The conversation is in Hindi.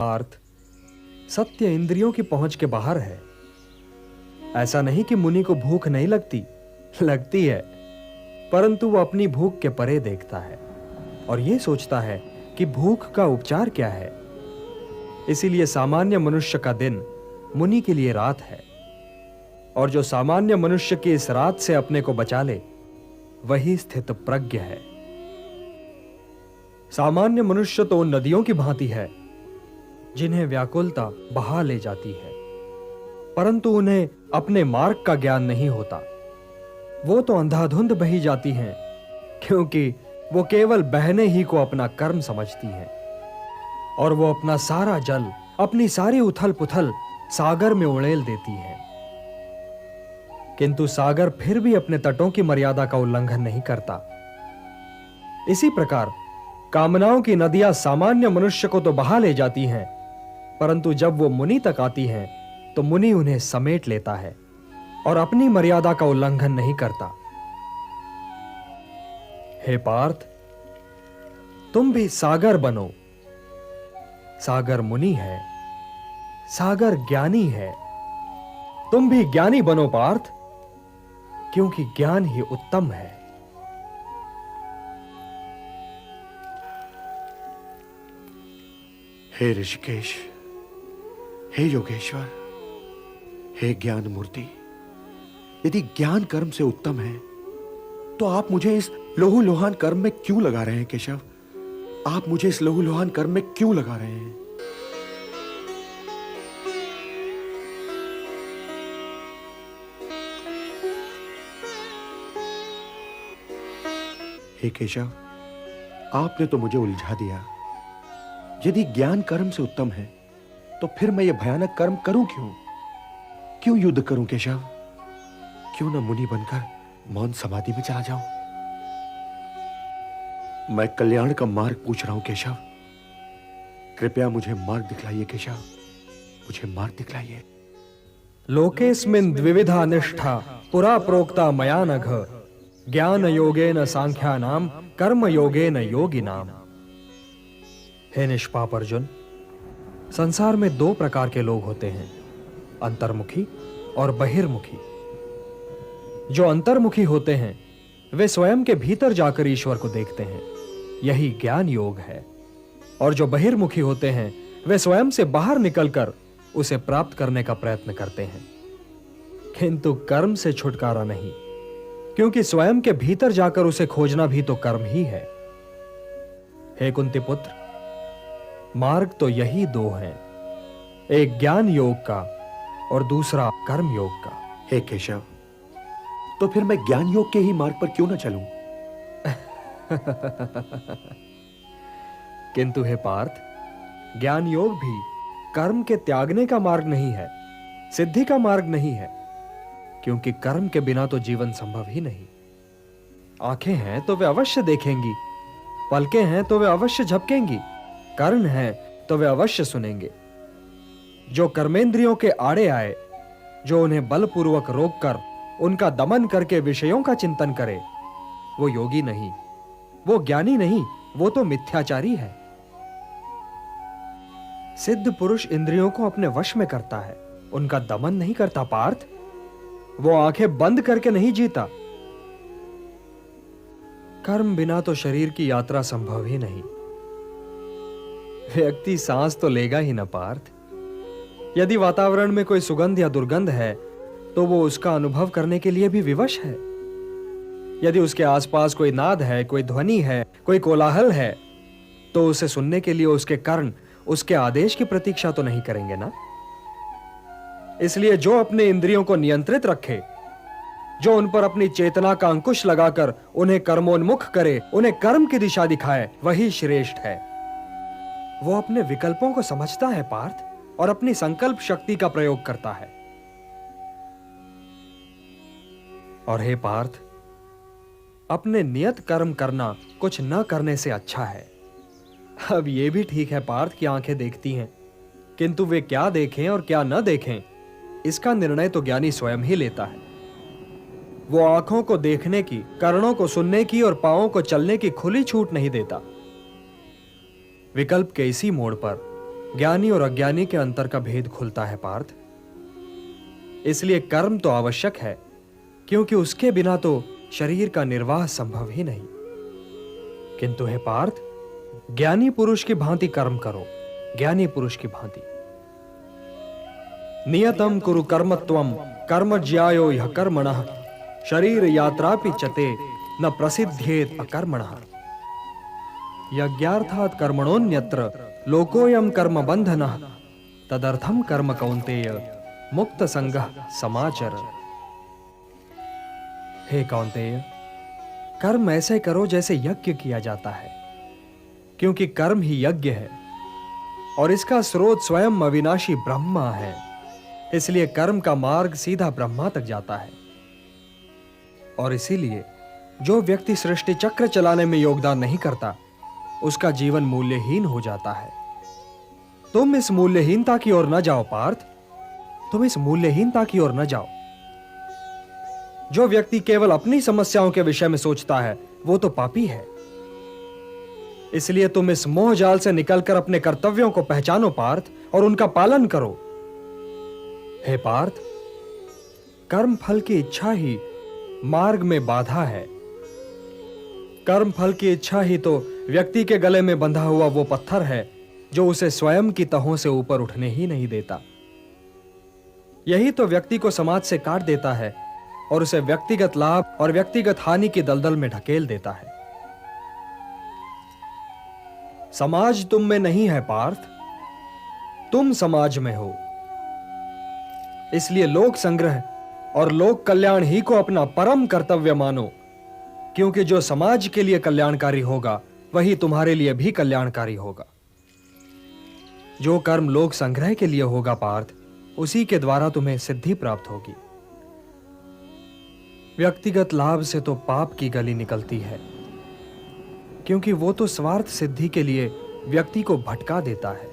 पार्थ, सत्य इंद्रियों की पहुंच के बाहर है। ऐसा नहीं कि मुनि को भूख नहीं लगती, लगती है, परंतु वो अपनी भूख के परे देखता है और यह सोचता है कि भूख का उपचार क्या है। इसीलिए सामान्य मनुष्य का दिन मुनि के लिए रात है, और जो सामान्य मनुष्य की इस रात से अपने को बचा ले, वही स्थित प्रज्ञ है। सामान्य मनुष्य तो उन नदियों की भांति है जिन्हें व्याकुलता बहा ले जाती है, परंतु उन्हें अपने मार्ग का ज्ञान नहीं होता। वो तो अंधाधुंध बही जाती हैं, क्योंकि वो केवल बहने ही को अपना कर्म समझती हैं, और वो अपना सारा जल, अपनी सारी उथल पुथल सागर में उड़ेल देती हैं। किंतु सागर फिर भी अपने तटों की मर्यादा का उल्लंघन नहीं करता। इसी प्रकार कामनाओं की नदियां सामान्य मनुष्य को तो बहा ले जाती हैं, परंतु जब वो मुनि तक आती हैं, तो मुनि उन्हें समेट लेता है और अपनी मर्यादा का उल्लंघन नहीं करता। हे पार्थ, तुम भी सागर बनो। सागर मुनि है, सागर ज्ञानी है। तुम भी ज्ञानी बनो पार्थ, क्योंकि ज्ञान ही उत्तम है। हे ऋषिकेश, हे योगेश्वर, हे ज्ञान मूर्ति, यदि ज्ञान कर्म से उत्तम है, तो आप मुझे इस लोहुलोहान कर्म में क्यों लगा रहे हैं केशव? आप मुझे इस लोहुलोहान कर्म में क्यों लगा रहे हैं? हे केशव, आपने तो मुझे उलझा दिया। यदि ज्ञान कर्म से उत्तम है, तो फिर मैं यह भयानक कर्म करूं क्यों? क्यों युद्ध करूं केशव? क्यों न मुनि बनकर मौन समाधि में चला जाऊं? मैं कल्याण का मार्ग पूछ रहा हूं केशव। कृपया मुझे मार्ग दिखलाइए केशव, मुझे मार्ग दिखलाइए। लोकेस्मिन् द्विविधा निष्ठा पुरा प्रोक्ता मया नघ, ज्ञान योगेन सांख्यानाम कर्म योगेन योगिनाम। हे निष्पाप अर्जुन, संसार में दो प्रकार के लोग होते हैं, अंतर्मुखी और बहिर्मुखी। जो अंतर्मुखी होते हैं, वे स्वयं के भीतर जाकर ईश्वर को देखते हैं, यही ज्ञान योग है। और जो बहिर्मुखी होते हैं, वे स्वयं से बाहर निकलकर उसे प्राप्त करने का प्रयत्न करते हैं, किंतु कर्म से छुटकारा नहीं, क्योंकि स्वयं के भीतर जाकर उसे खोजना भी तो कर्म ही है। हे कुंती पुत्र, मार्ग तो यही दो हैं, एक ज्ञान योग का और दूसरा कर्म योग का। हे केशव, तो फिर मैं ज्ञान योग के ही मार्ग पर क्यों न चलूं? किंतु हे पार्थ, ज्ञान योग भी कर्म के त्यागने का मार्ग नहीं है, सिद्धि का मार्ग नहीं है, क्योंकि कर्म के बिना तो जीवन संभव ही नहीं। आंखें हैं तो वे अवश्य देखेंगी, पलकें हैं तो वे अवश्य झपकेंगी, कर्ण हैं तो वे अवश्य सुनेंगे। जो कर्मेंद्रियों के आड़े आए, जो उन्हें बलपूर्वक रोककर उनका दमन करके विषयों का चिंतन करे, वो योगी नहीं, वो ज्ञानी नहीं, वो तो मिथ्याचारी है। सिद्ध पुरुष इंद्रियों को अपने वश में करता है, उनका दमन नहीं करता पार्थ। वो आंखें बंद करके नहीं जीता। कर्म बिना तो शरीर की यात्रा संभव ही नहीं। व्यक्ति सांस तो लेगा ही ना पार्थ। यदि वातावरण में कोई सुगंध या दुर्गंध है, तो वो उसका अनुभव करने के लिए भी विवश है। यदि उसके आसपास कोई नाद है, कोई ध्वनि है, कोई कोलाहल है, तो उसे सुनने के लिए उसके कर्ण उसके आदेश की प्रतीक्षा तो नहीं करेंगे ना। इसलिए जो अपने इंद्रियों को नियंत्रित रखे, जो उन पर अपनी चेतना का अंकुश लगाकर उन्हें कर्मोन्मुख करे, उन्हें कर्म की दिशा दिखाए, वही श्रेष्ठ है। वो अपने विकल्पों को समझता है पार्थ, और अपनी संकल्प शक्ति का प्रयोग करता है। और हे पार्थ, अपने नियत कर्म करना कुछ न करने से अच्छा है। अब यह भी ठीक है पार्थ की आंखें देखती हैं, किंतु वे क्या देखें और क्या न देखें, इसका निर्णय तो ज्ञानी स्वयं ही लेता है। वो आंखों को देखने की, कर्णों को सुनने की और पांवों को चलने की खुली छूट नहीं देता। विकल्प के इसी मोड़ पर ज्ञानी और अज्ञानी के अंतर का भेद खुलता है पार्थ। इसलिए कर्म तो आवश्यक है, क्योंकि उसके बिना तो शरीर का निर्वाह संभव ही नहीं। किंतु हे पार्थ, ज्ञानी पुरुष की भांति कर्म करो, ज्ञानी पुरुष की भांति। नियतम कुरु कर्मत्वम कर्म ज्यायो यह कर्मणः शरीर यात्रापि चते न प्रसिद्धेत अकर्मणः। यज्ञार्थात् कर्मणोन्यत्र लोकोयम कर्म बंधनः तदर्थम कर्म कौन्तेय मुक्त संगः समाचर। हे कौन्तेय, कर्म ऐसे करो जैसे यज्ञ किया जाता है, क्योंकि कर्म ही यज्ञ है और इसका स्रोत स्वयं अविनाशी ब्रह्मा है। इसलिए कर्म का मार्ग सीधा ब्रह्मा तक जाता है। और इसीलिए जो व्यक्ति सृष्टि चक्र चलाने में योगदान नहीं करता, उसका जीवन मूल्यहीन हो जाता है। तुम इस मूल्यहीनता की ओर न जाओ पार्थ, तुम इस मूल्यहीनता की ओर न जाओ। जो व्यक्ति केवल अपनी समस्याओं के विषय में सोचता है, वो तो पापी है। इसलिए तुम इस मोह जाल से निकलकर अपने कर्तव्यों को पहचानो पार्थ, और उनका पालन करो। हे पार्थ, कर्म फल की इच्छा ही मार्ग में बाधा है। कर्म फल की इच्छा ही तो व्यक्ति के गले में बंधा हुआ वो पत्थर है जो उसे स्वयं की तहों से ऊपर उठने ही नहीं देता। यही तो व्यक्ति को समाज से काट देता है और उसे व्यक्तिगत लाभ और व्यक्तिगत हानि की दलदल में ढकेल देता है। समाज तुम में नहीं है पार्थ, तुम समाज में हो। इसलिए लोक संग्रह और लोक कल्याण ही को अपना परम कर्तव्य मानो, क्योंकि जो समाज के लिए कल्याणकारी होगा वही तुम्हारे लिए भी कल्याणकारी होगा। जो कर्म लोक संग्रह के लिए होगा पार्थ, उसी के द्वारा तुम्हें सिद्धि प्राप्त होगी। व्यक्तिगत लाभ से तो पाप की गली निकलती है, क्योंकि वो तो स्वार्थ सिद्धि के लिए व्यक्ति को भटका देता है।